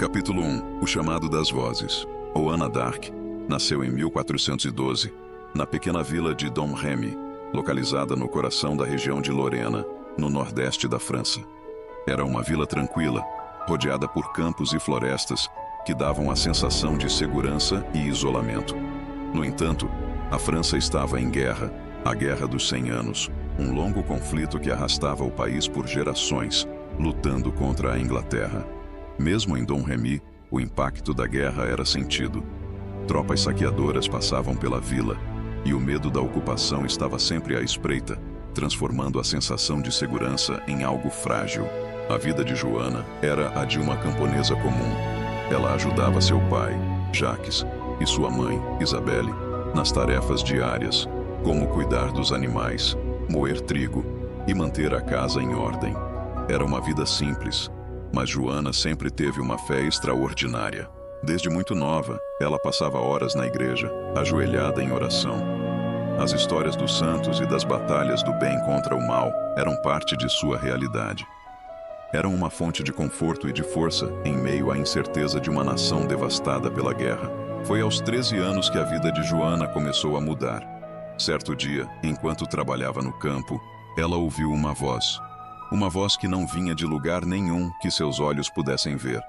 Capítulo 1. O chamado das vozes. Joana d'Arc nasceu em 1412, na pequena vila de Domremy, localizada no coração da região de Lorena, no nordeste da França. Era uma vila tranquila, rodeada por campos e florestas que davam a sensação de segurança e isolamento. No entanto, a França estava em guerra, a Guerra dos 100 Anos, um longo conflito que arrastava o país por gerações, lutando contra a Inglaterra. Mesmo em Domremy, o impacto da guerra era sentido. Tropas saqueadoras passavam pela vila, e o medo da ocupação estava sempre à espreita, transformando a sensação de segurança em algo frágil. A vida de Joana era a de uma camponesa comum. Ela ajudava seu pai, Jacques, e sua mãe, Isabelle, nas tarefas diárias, como cuidar dos animais, moer trigo e manter a casa em ordem. Era uma vida simples, mas Joana sempre teve uma fé extraordinária. Desde muito nova, ela passava horas na igreja, ajoelhada em oração. As histórias dos santos e das batalhas do bem contra o mal eram parte de sua realidade. Eram uma fonte de conforto e de força em meio à incerteza de uma nação devastada pela guerra. Foi aos 13 anos que a vida de Joana começou a mudar. Certo dia, enquanto trabalhava no campo, ela ouviu uma voz. Uma voz que não vinha de lugar nenhum que seus olhos pudessem ver.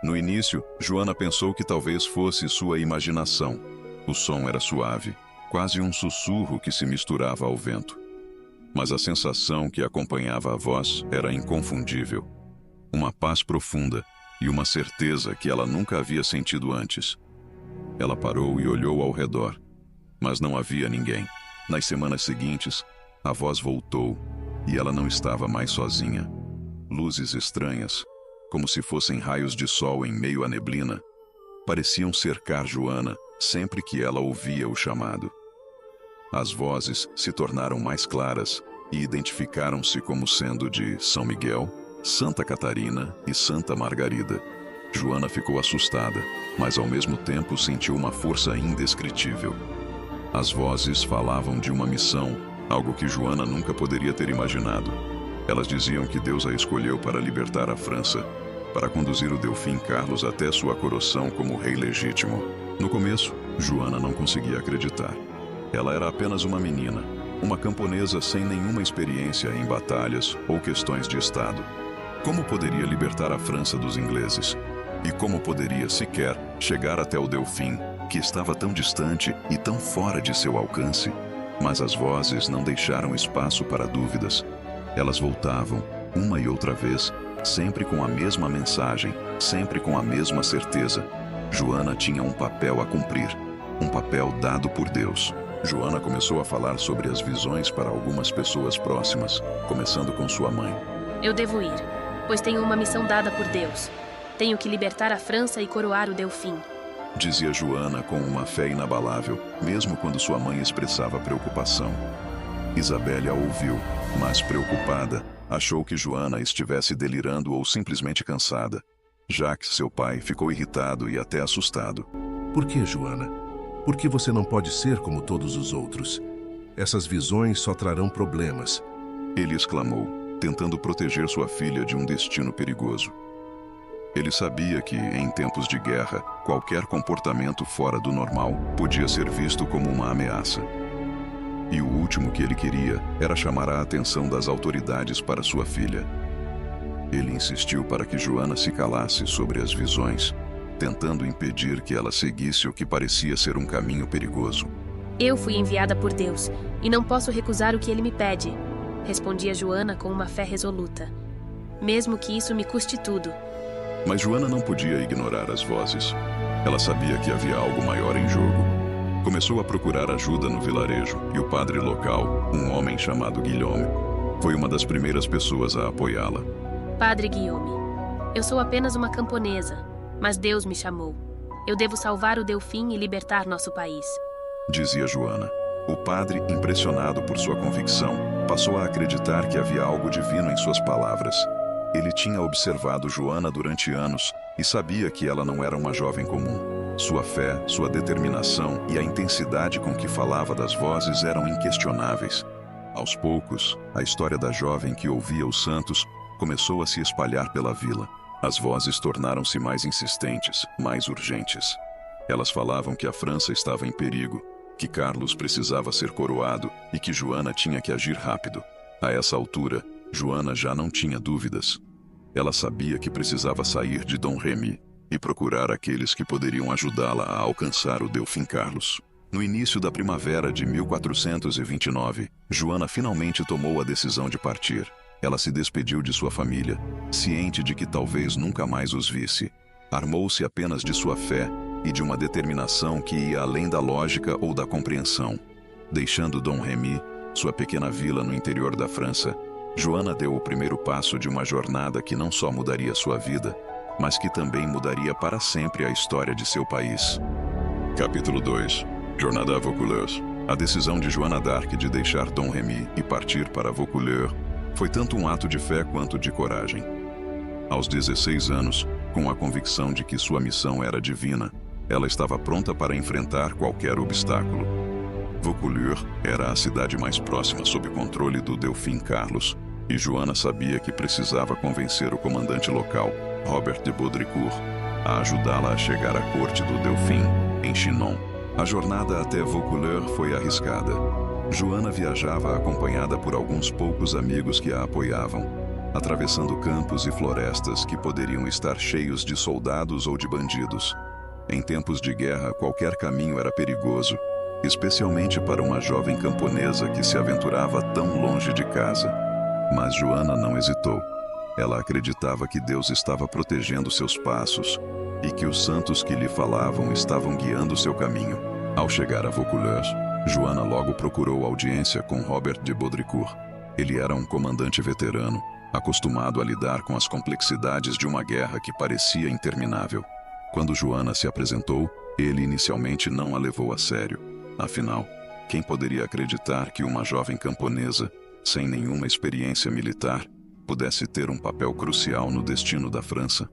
No início, Joana pensou que talvez fosse sua imaginação. O som era suave, quase um sussurro que se misturava ao vento. Mas a sensação que acompanhava a voz era inconfundível. Uma paz profunda e uma certeza que ela nunca havia sentido antes. Ela parou e olhou ao redor, mas não havia ninguém. Nas semanas seguintes, a voz voltou e ela não estava mais sozinha. Luzes estranhas, como se fossem raios de sol em meio à neblina, pareciam cercar Joana sempre que ela ouvia o chamado. As vozes se tornaram mais claras e identificaram-se como sendo de São Miguel, Santa Catarina e Santa Margarida. Joana ficou assustada, mas ao mesmo tempo sentiu uma força indescritível. As vozes falavam de uma missão, algo que Joana nunca poderia ter imaginado. Elas diziam que Deus a escolheu para libertar a França, para conduzir o Delfim Carlos até sua coroação como rei legítimo. No começo, Joana não conseguia acreditar. Ela era apenas uma menina, uma camponesa sem nenhuma experiência em batalhas ou questões de Estado. Como poderia libertar a França dos ingleses? E como poderia sequer chegar até o Delfim, que estava tão distante e tão fora de seu alcance? Mas as vozes não deixaram espaço para dúvidas. Elas voltavam, uma e outra vez, sempre com a mesma mensagem, sempre com a mesma certeza. Joana tinha um papel a cumprir, um papel dado por Deus. Joana começou a falar sobre as visões para algumas pessoas próximas, começando com sua mãe. Eu devo ir, pois tenho uma missão dada por Deus. Tenho que libertar a França e coroar o Delfim. Dizia Joana com uma fé inabalável, mesmo quando sua mãe expressava preocupação. Isabelle a ouviu, mas preocupada, achou que Joana estivesse delirando ou simplesmente cansada. Jacques, seu pai, ficou irritado e até assustado. Por que, Joana? Por que você não pode ser como todos os outros? Essas visões só trarão problemas. Ele exclamou, tentando proteger sua filha de um destino perigoso. Ele sabia que, em tempos de guerra, qualquer comportamento fora do normal podia ser visto como uma ameaça. E o último que ele queria era chamar a atenção das autoridades para sua filha. Ele insistiu para que Joana se calasse sobre as visões, tentando impedir que ela seguisse o que parecia ser um caminho perigoso. Eu fui enviada por Deus, e não posso recusar o que Ele me pede, respondia Joana com uma fé resoluta. Mesmo que isso me custe tudo. Mas Joana não podia ignorar as vozes. Ela sabia que havia algo maior em jogo. Começou a procurar ajuda no vilarejo, e o padre local, um homem chamado Guillaume, foi uma das primeiras pessoas a apoiá-la. Padre Guillaume, eu sou apenas uma camponesa, mas Deus me chamou. Eu devo salvar o Delfim e libertar nosso país. Dizia Joana. O padre, impressionado por sua convicção, passou a acreditar que havia algo divino em suas palavras. Ele tinha observado Joana durante anos e sabia que ela não era uma jovem comum. Sua fé, sua determinação e a intensidade com que falava das vozes eram inquestionáveis. Aos poucos, a história da jovem que ouvia os santos começou a se espalhar pela vila. As vozes tornaram-se mais insistentes, mais urgentes. Elas falavam que a França estava em perigo, que Carlos precisava ser coroado e que Joana tinha que agir rápido. A essa altura, Joana já não tinha dúvidas. Ela sabia que precisava sair de Dom Remy e procurar aqueles que poderiam ajudá-la a alcançar o Delfim Carlos. No início da primavera de 1429, Joana finalmente tomou a decisão de partir. Ela se despediu de sua família, ciente de que talvez nunca mais os visse. Armou-se apenas de sua fé e de uma determinação que ia além da lógica ou da compreensão. Deixando Dom Remy, sua pequena vila no interior da França, Joana deu o primeiro passo de uma jornada que não só mudaria sua vida, mas que também mudaria para sempre a história de seu país. Capítulo 2. Jornada à Vaucouleurs. A decisão de Joana d'Arc de deixar Dom Remy e partir para Vaucouleurs foi tanto um ato de fé quanto de coragem. Aos 16 anos, com a convicção de que sua missão era divina, ela estava pronta para enfrentar qualquer obstáculo. Vaucouleurs era a cidade mais próxima sob controle do Delfim Carlos, e Joana sabia que precisava convencer o comandante local, Robert de Baudricourt, a ajudá-la a chegar à corte do Delfim, em Chinon. A jornada até Vaucouleurs foi arriscada. Joana viajava acompanhada por alguns poucos amigos que a apoiavam, atravessando campos e florestas que poderiam estar cheios de soldados ou de bandidos. Em tempos de guerra, qualquer caminho era perigoso, especialmente para uma jovem camponesa que se aventurava tão longe de casa. Mas Joana não hesitou. Ela acreditava que Deus estava protegendo seus passos e que os santos que lhe falavam estavam guiando seu caminho. Ao chegar a Vaucouleurs, Joana logo procurou audiência com Robert de Baudricourt. Ele era um comandante veterano, acostumado a lidar com as complexidades de uma guerra que parecia interminável. Quando Joana se apresentou, ele inicialmente não a levou a sério. Afinal, quem poderia acreditar que uma jovem camponesa, sem nenhuma experiência militar, pudesse ter um papel crucial no destino da França?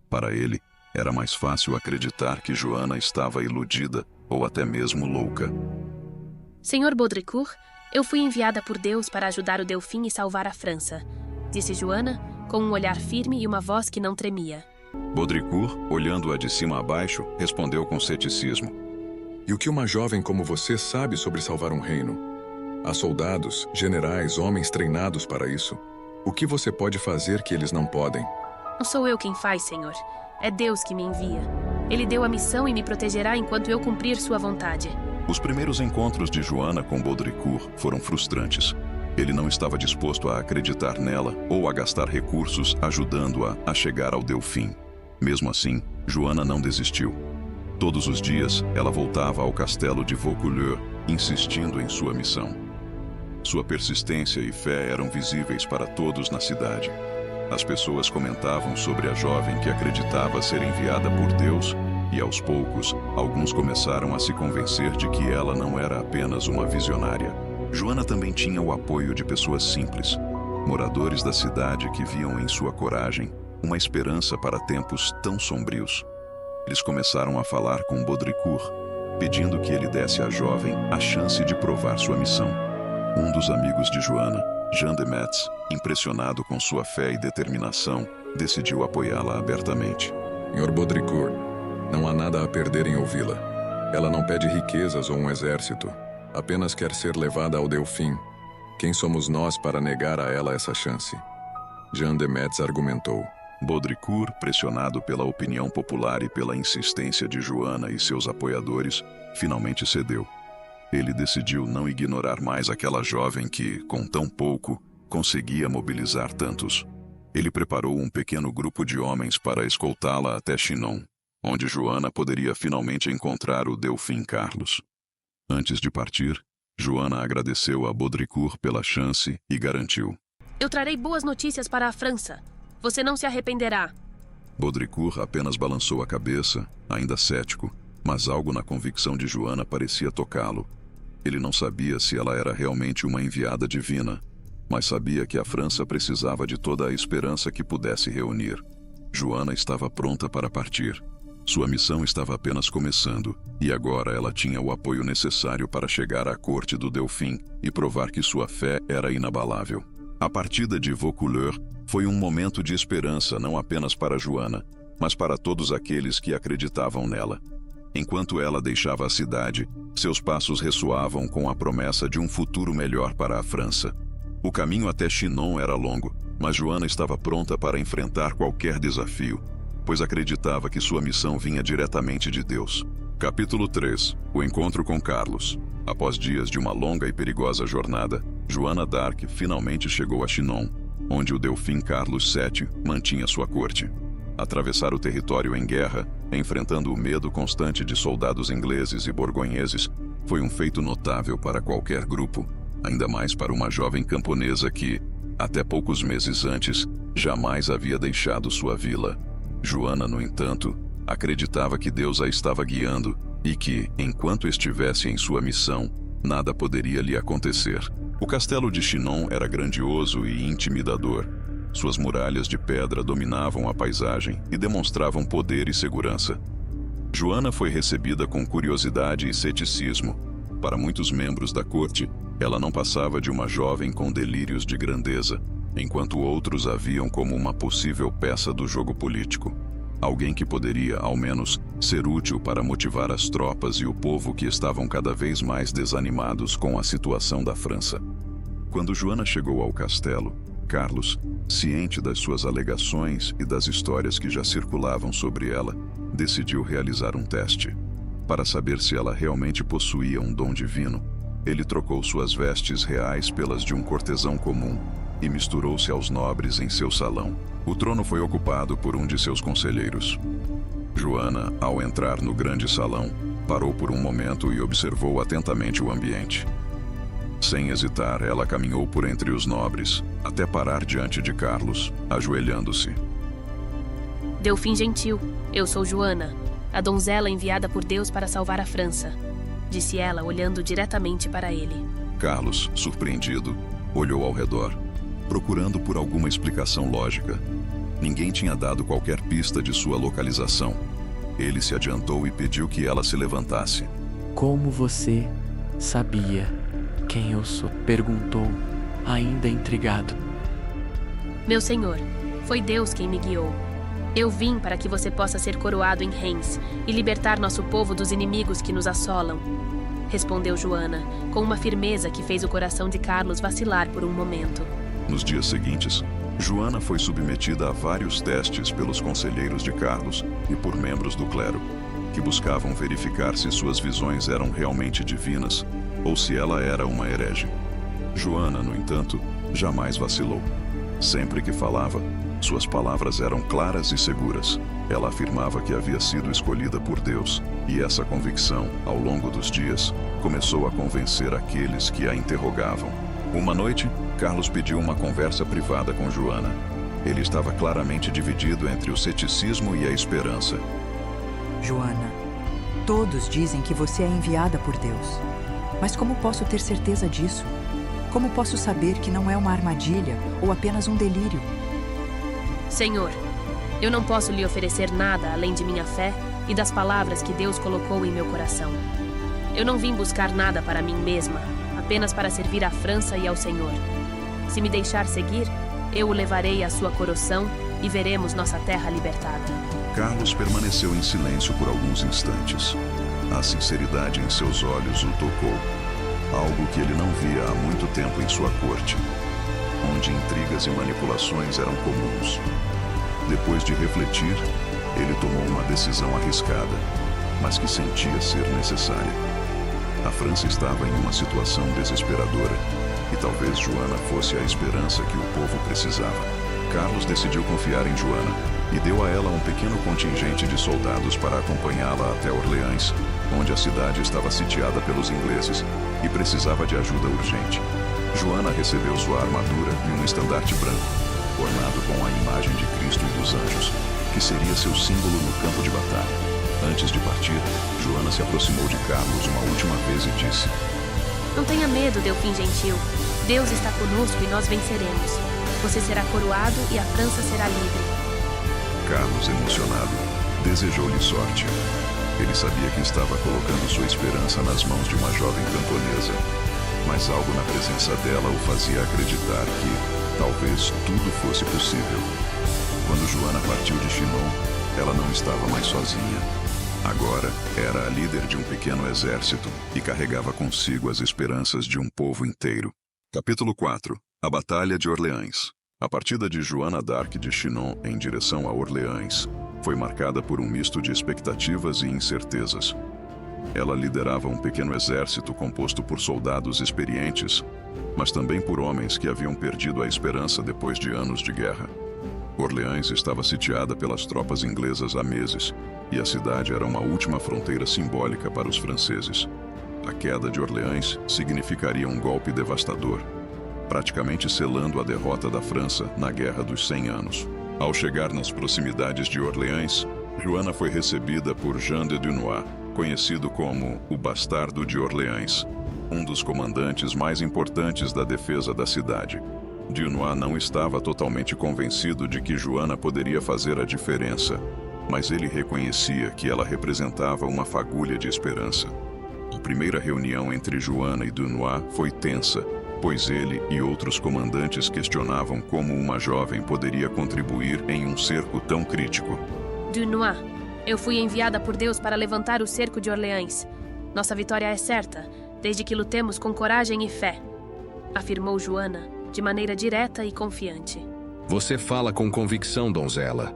Para ele, era mais fácil acreditar que Joana estava iludida ou até mesmo louca. Senhor Baudricourt, eu fui enviada por Deus para ajudar o Delfim e salvar a França, disse Joana, com um olhar firme e uma voz que não tremia. Baudricourt, olhando-a de cima a baixo, respondeu com ceticismo. E o que uma jovem como você sabe sobre salvar um reino? Há soldados, generais, homens treinados para isso. O que você pode fazer que eles não podem? Não sou eu quem faz, Senhor. É Deus que me envia. Ele deu a missão e me protegerá enquanto eu cumprir sua vontade. Os primeiros encontros de Joana com Baudricourt foram frustrantes. Ele não estava disposto a acreditar nela ou a gastar recursos ajudando-a a chegar ao Delfim. Mesmo assim, Joana não desistiu. Todos os dias, ela voltava ao castelo de Vaucouleurs, insistindo em sua missão. Sua persistência e fé eram visíveis para todos na cidade. As pessoas comentavam sobre a jovem que acreditava ser enviada por Deus e, aos poucos, alguns começaram a se convencer de que ela não era apenas uma visionária. Joana também tinha o apoio de pessoas simples, moradores da cidade que viam em sua coragem uma esperança para tempos tão sombrios. Eles começaram a falar com Baudricourt, pedindo que ele desse à jovem a chance de provar sua missão. Um dos amigos de Joana, Jean de Metz, impressionado com sua fé e determinação, decidiu apoiá-la abertamente. Senhor Baudricourt, não há nada a perder em ouvi-la. Ela não pede riquezas ou um exército, apenas quer ser levada ao Delfim. Quem somos nós para negar a ela essa chance? Jean de Metz argumentou. Baudricourt, pressionado pela opinião popular e pela insistência de Joana e seus apoiadores, finalmente cedeu. Ele decidiu não ignorar mais aquela jovem que, com tão pouco, conseguia mobilizar tantos. Ele preparou um pequeno grupo de homens para escoltá-la até Chinon, onde Joana poderia finalmente encontrar o Delfim Carlos. Antes de partir, Joana agradeceu a Baudricourt pela chance e garantiu. Eu trarei boas notícias para a França. Você não se arrependerá. Baudricourt apenas balançou a cabeça, ainda cético, mas algo na convicção de Joana parecia tocá-lo. Ele não sabia se ela era realmente uma enviada divina, mas sabia que a França precisava de toda a esperança que pudesse reunir. Joana estava pronta para partir. Sua missão estava apenas começando, e agora ela tinha o apoio necessário para chegar à corte do Delfim e provar que sua fé era inabalável. A partida de Vaucouleurs Foi um momento de esperança não apenas para Joana, mas para todos aqueles que acreditavam nela. Enquanto ela deixava a cidade, seus passos ressoavam com a promessa de um futuro melhor para a França. O caminho até Chinon era longo, mas Joana estava pronta para enfrentar qualquer desafio, pois acreditava que sua missão vinha diretamente de Deus. Capítulo 3. O encontro com Carlos. Após dias de uma longa e perigosa jornada, Joana d'Arc finalmente chegou a Chinon, onde o Delfim Carlos VII mantinha sua corte. Atravessar o território em guerra, enfrentando o medo constante de soldados ingleses e borgonheses, foi um feito notável para qualquer grupo, ainda mais para uma jovem camponesa que, até poucos meses antes, jamais havia deixado sua vila. Joana, no entanto, acreditava que Deus a estava guiando e que, enquanto estivesse em sua missão, nada poderia lhe acontecer. O castelo de Chinon era grandioso e intimidador. Suas muralhas de pedra dominavam a paisagem e demonstravam poder e segurança. Joana foi recebida com curiosidade e ceticismo. Para muitos membros da corte, ela não passava de uma jovem com delírios de grandeza, enquanto outros a viam como uma possível peça do jogo político. Alguém que poderia, ao menos, ser útil para motivar as tropas e o povo que estavam cada vez mais desanimados com a situação da França. Quando Joana chegou ao castelo, Carlos, ciente das suas alegações e das histórias que já circulavam sobre ela, decidiu realizar um teste. Para saber se ela realmente possuía um dom divino, ele trocou suas vestes reais pelas de um cortesão comum e misturou-se aos nobres em seu salão. O trono foi ocupado por um de seus conselheiros. Joana, ao entrar no grande salão, parou por um momento e observou atentamente o ambiente. Sem hesitar, ela caminhou por entre os nobres, até parar diante de Carlos, ajoelhando-se. Delfim gentil, eu sou Joana, a donzela enviada por Deus para salvar a França, disse ela, olhando diretamente para ele. Carlos, surpreendido, olhou ao redor, procurando por alguma explicação lógica. Ninguém tinha dado qualquer pista de sua localização. Ele se adiantou e pediu que ela se levantasse. Como você sabia quem eu sou? Perguntou, ainda intrigado. Meu senhor, foi Deus quem me guiou. Eu vim para que você possa ser coroado em Reims e libertar nosso povo dos inimigos que nos assolam, respondeu Joana, com uma firmeza que fez o coração de Carlos vacilar por um momento. Nos dias seguintes, Joana foi submetida a vários testes pelos conselheiros de Carlos e por membros do clero, que buscavam verificar se suas visões eram realmente divinas ou se ela era uma herege. Joana, no entanto, jamais vacilou. Sempre que falava, suas palavras eram claras e seguras. Ela afirmava que havia sido escolhida por Deus, e essa convicção, ao longo dos dias, começou a convencer aqueles que a interrogavam. Uma noite, Carlos pediu uma conversa privada com Joana. Ele estava claramente dividido entre o ceticismo e a esperança. Joana, todos dizem que você é enviada por Deus. Mas como posso ter certeza disso? Como posso saber que não é uma armadilha ou apenas um delírio? Senhor, eu não posso lhe oferecer nada além de minha fé e das palavras que Deus colocou em meu coração. Eu não vim buscar nada para mim mesma, apenas para servir à França e ao Senhor. Se me deixar seguir, eu o levarei à sua coroação e veremos nossa terra libertada. Carlos permaneceu em silêncio por alguns instantes. A sinceridade em seus olhos o tocou, algo que ele não via há muito tempo em sua corte, onde intrigas e manipulações eram comuns. Depois de refletir, ele tomou uma decisão arriscada, mas que sentia ser necessária. A França estava em uma situação desesperadora, e talvez Joana fosse a esperança que o povo precisava. Carlos decidiu confiar em Joana e deu a ela um pequeno contingente de soldados para acompanhá-la até Orleans, onde a cidade estava sitiada pelos ingleses e precisava de ajuda urgente. Joana recebeu sua armadura e um estandarte branco, ornado com a imagem de Cristo e dos anjos, que seria seu símbolo no campo de batalha. Antes de partir, Joana se aproximou de Carlos uma última vez e disse: Não tenha medo, Delfim gentil. Deus está conosco e nós venceremos. Você será coroado e a França será livre. Carlos, emocionado, desejou-lhe sorte. Ele sabia que estava colocando sua esperança nas mãos de uma jovem camponesa. mas algo na presença dela o fazia acreditar que talvez tudo fosse possível. Quando Joana partiu de Chinon, ela não estava mais sozinha. Agora era a líder de um pequeno exército e carregava consigo as esperanças de um povo inteiro. Capítulo 4. A Batalha de Orleans. A partida de Joana d'Arc de Chinon em direção a Orleans foi marcada por um misto de expectativas e incertezas. Ela liderava um pequeno exército composto por soldados experientes, mas também por homens que haviam perdido a esperança depois de anos de guerra. Orleans estava sitiada pelas tropas inglesas há meses, e a cidade era uma última fronteira simbólica para os franceses. A queda de Orleans significaria um golpe devastador, praticamente selando a derrota da França na Guerra dos 100 Anos. Ao chegar nas proximidades de Orleans, Joana foi recebida por Jean de Dunois, conhecido como o Bastardo de Orleans, um dos comandantes mais importantes da defesa da cidade. Dunois não estava totalmente convencido de que Joana poderia fazer a diferença, mas ele reconhecia que ela representava uma fagulha de esperança. A primeira reunião entre Joana e Dunois foi tensa, pois ele e outros comandantes questionavam como uma jovem poderia contribuir em um cerco tão crítico. Dunois, eu fui enviada por Deus para levantar o cerco de Orleans. Nossa vitória é certa, desde que lutemos com coragem e fé, afirmou Joana, de maneira direta e confiante. Você fala com convicção, donzela.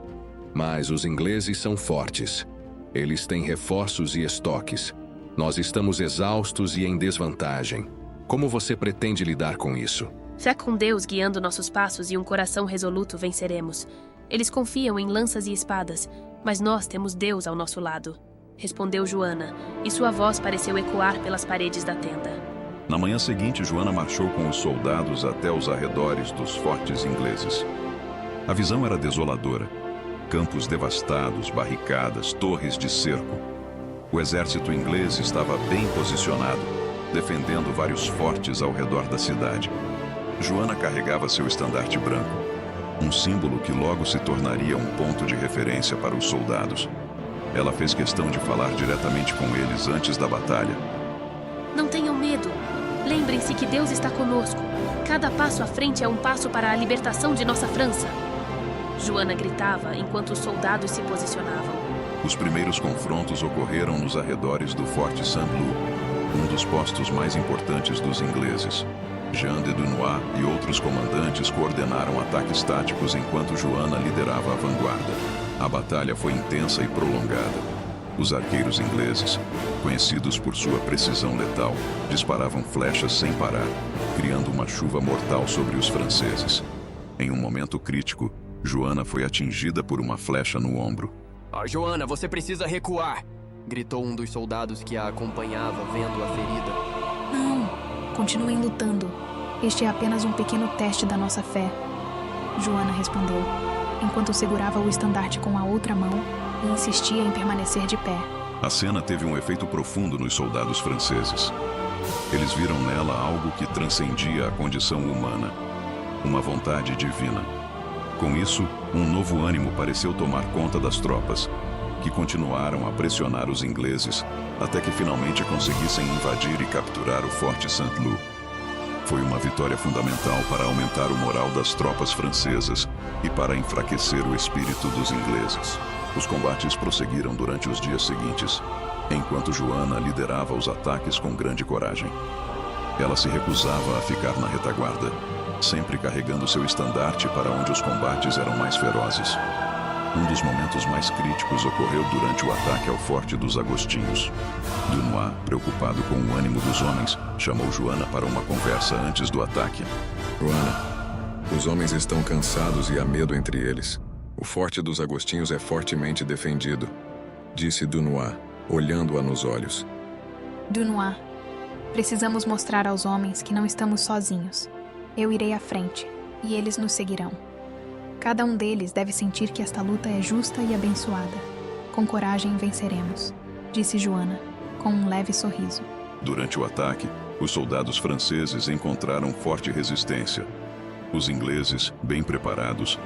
Mas os ingleses são fortes. Eles têm reforços e estoques. Nós estamos exaustos e em desvantagem. Como você pretende lidar com isso? Fé com Deus guiando nossos passos e um coração resoluto venceremos. Eles confiam em lanças e espadas, mas nós temos Deus ao nosso lado, respondeu Joana, e sua voz pareceu ecoar pelas paredes da tenda. Na manhã seguinte, Joana marchou com os soldados até os arredores dos fortes ingleses. A visão era desoladora. Campos devastados, barricadas, torres de cerco. O exército inglês estava bem posicionado, defendendo vários fortes ao redor da cidade. Joana carregava seu estandarte branco, um símbolo que logo se tornaria um ponto de referência para os soldados. Ela fez questão de falar diretamente com eles antes da batalha. Não tenham medo. Lembrem-se que Deus está conosco. Cada passo à frente é um passo para a libertação de nossa França. Joana gritava enquanto os soldados se posicionavam. Os primeiros confrontos ocorreram nos arredores do Forte Saint-Loup, um dos postos mais importantes dos ingleses. Jean de Dunois e outros comandantes coordenaram ataques táticos enquanto Joana liderava a vanguarda. A batalha foi intensa e prolongada. Os arqueiros ingleses, conhecidos por sua precisão letal, disparavam flechas sem parar, criando uma chuva mortal sobre os franceses. Em um momento crítico, Joana foi atingida por uma flecha no ombro. Joana, você precisa recuar! Gritou um dos soldados que a acompanhava, vendo a ferida. Não, continuem lutando. Este é apenas um pequeno teste da nossa fé. Joana respondeu, enquanto segurava o estandarte com a outra mão e insistia em permanecer de pé. A cena teve um efeito profundo nos soldados franceses. Eles viram nela algo que transcendia a condição humana, uma vontade divina. Com isso, um novo ânimo pareceu tomar conta das tropas, que continuaram a pressionar os ingleses até que finalmente conseguissem invadir e capturar o Forte Saint-Loup. Foi uma vitória fundamental para aumentar o moral das tropas francesas e para enfraquecer o espírito dos ingleses. Os combates prosseguiram durante os dias seguintes, enquanto Joana liderava os ataques com grande coragem. Ela se recusava a ficar na retaguarda, sempre carregando seu estandarte para onde os combates eram mais ferozes. Um dos momentos mais críticos ocorreu durante o ataque ao Forte dos Agostinhos. Dunois, preocupado com o ânimo dos homens, chamou Joana para uma conversa antes do ataque. Joana, os homens estão cansados e há medo entre eles. O Forte dos Agostinhos é fortemente defendido, disse Dunois, olhando-a nos olhos. Dunois, precisamos mostrar aos homens que não estamos sozinhos. Eu irei à frente, e eles nos seguirão. Cada um deles deve sentir que esta luta é justa e abençoada. Com coragem venceremos, disse Joana, com um leve sorriso. Durante o ataque, os soldados franceses encontraram forte resistência. Os ingleses, bem preparados,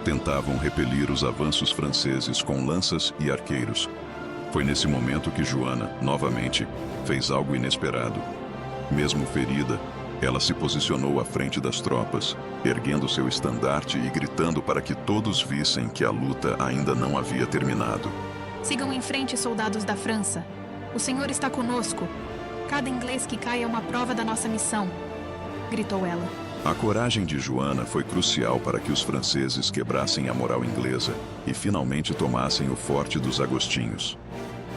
tentavam repelir os avanços franceses com lanças e arqueiros. Foi nesse momento que Joana, novamente, fez algo inesperado. Mesmo ferida, Ela se posicionou à frente das tropas, erguendo seu estandarte e gritando para que todos vissem que a luta ainda não havia terminado. Sigam em frente, soldados da França. O Senhor está conosco. Cada inglês que cai é uma prova da nossa missão, gritou ela. A coragem de Joana foi crucial para que os franceses quebrassem a moral inglesa e finalmente tomassem o Forte dos Agostinhos.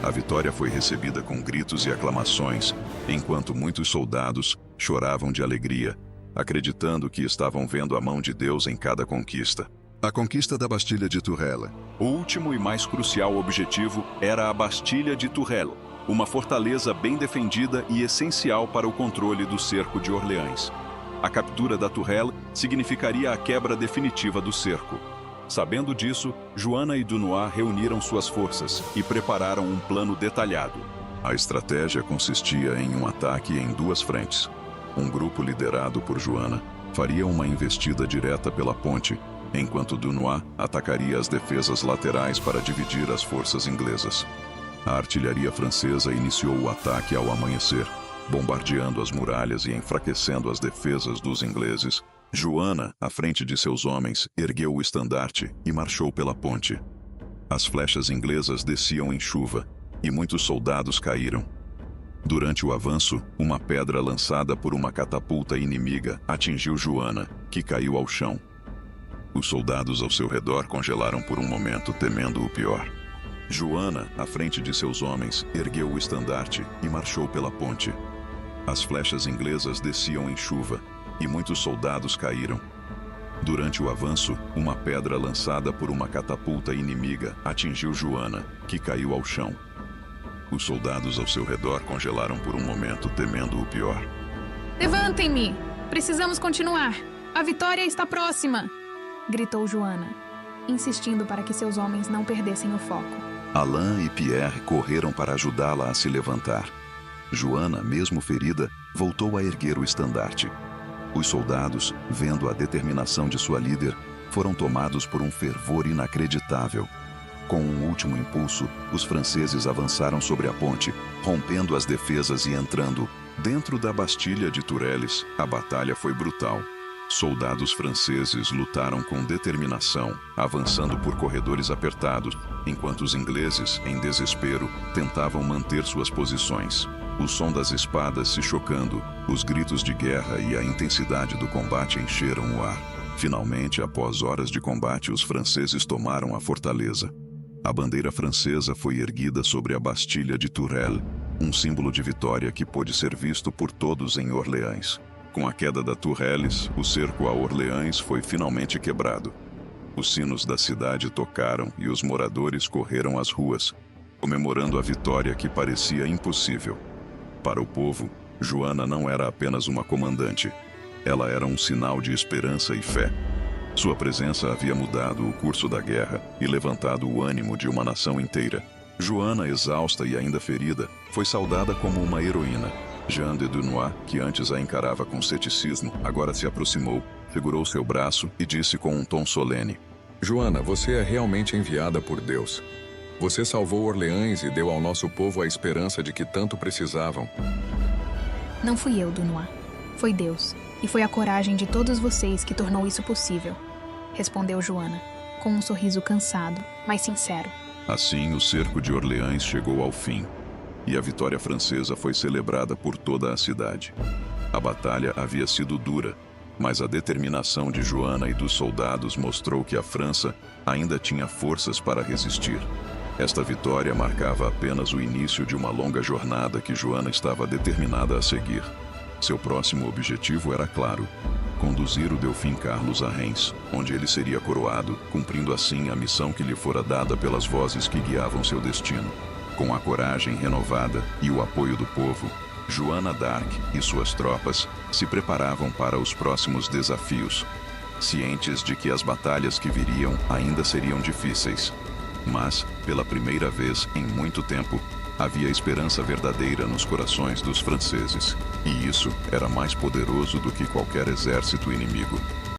A vitória foi recebida com gritos e aclamações, enquanto muitos soldados choravam de alegria, acreditando que estavam vendo a mão de Deus em cada conquista. A conquista da Bastilha de Tourelle. O último e mais crucial objetivo era a Bastilha de Tourelle, uma fortaleza bem defendida e essencial para o controle do cerco de Orleans. A captura da Tourelle significaria a quebra definitiva do cerco. Sabendo disso, Joana e Dunois reuniram suas forças e prepararam um plano detalhado. A estratégia consistia em um ataque em duas frentes. Um grupo liderado por Joana faria uma investida direta pela ponte, enquanto Dunois atacaria as defesas laterais para dividir as forças inglesas. A artilharia francesa iniciou o ataque ao amanhecer, bombardeando as muralhas e enfraquecendo as defesas dos ingleses. Joana, à frente de seus homens, ergueu o estandarte e marchou pela ponte. As flechas inglesas desciam em chuva e muitos soldados caíram. Durante o avanço, uma pedra lançada por uma catapulta inimiga atingiu Joana, que caiu ao chão. Os soldados ao seu redor congelaram por um momento, temendo o pior. Joana, à frente de seus homens, ergueu o estandarte e marchou pela ponte. As flechas inglesas desciam em chuva e muitos soldados caíram. Durante o avanço, uma pedra lançada por uma catapulta inimiga atingiu Joana, que caiu ao chão. Os soldados ao seu redor congelaram por um momento, temendo o pior. Levantem-me! Precisamos continuar! A vitória está próxima! Gritou Joana, insistindo para que seus homens não perdessem o foco. Alain e Pierre correram para ajudá-la a se levantar. Joana, mesmo ferida, voltou a erguer o estandarte. Os soldados, vendo a determinação de sua líder, foram tomados por um fervor inacreditável. Com um último impulso, os franceses avançaram sobre a ponte, rompendo as defesas e entrando. Dentro da Bastilha de Tourelles, a batalha foi brutal. Soldados franceses lutaram com determinação, avançando por corredores apertados, enquanto os ingleses, em desespero, tentavam manter suas posições. O som das espadas se chocando, os gritos de guerra e a intensidade do combate encheram o ar. Finalmente, após horas de combate, os franceses tomaram a fortaleza. A bandeira francesa foi erguida sobre a Bastilha de Tourelles, um símbolo de vitória que pôde ser visto por todos em Orleans. Com a queda da Tourelles, o cerco a Orleans foi finalmente quebrado. Os sinos da cidade tocaram e os moradores correram às ruas, comemorando a vitória que parecia impossível. Para o povo, Joana não era apenas uma comandante. Ela era um sinal de esperança e fé. Sua presença havia mudado o curso da guerra e levantado o ânimo de uma nação inteira. Joana, exausta e ainda ferida, foi saudada como uma heroína. Jean de Dunois, que antes a encarava com ceticismo, agora se aproximou, segurou seu braço e disse com um tom solene: Joana, você é realmente enviada por Deus. Você salvou Orleans e deu ao nosso povo a esperança de que tanto precisavam. Não fui eu, Dunois. Foi Deus. E foi a coragem de todos vocês que tornou isso possível, respondeu Joana, com um sorriso cansado, mas sincero. Assim, o cerco de Orleans chegou ao fim, e a vitória francesa foi celebrada por toda a cidade. A batalha havia sido dura, mas a determinação de Joana e dos soldados mostrou que a França ainda tinha forças para resistir. Esta vitória marcava apenas o início de uma longa jornada que Joana estava determinada a seguir. Seu próximo objetivo era claro: conduzir o Delfim Carlos a Reims, onde ele seria coroado, cumprindo assim a missão que lhe fora dada pelas vozes que guiavam seu destino. Com a coragem renovada e o apoio do povo, Joana d'Arc e suas tropas se preparavam para os próximos desafios, cientes de que as batalhas que viriam ainda seriam difíceis. Mas, pela primeira vez em muito tempo, havia esperança verdadeira nos corações dos franceses, e isso era mais poderoso do que qualquer exército inimigo.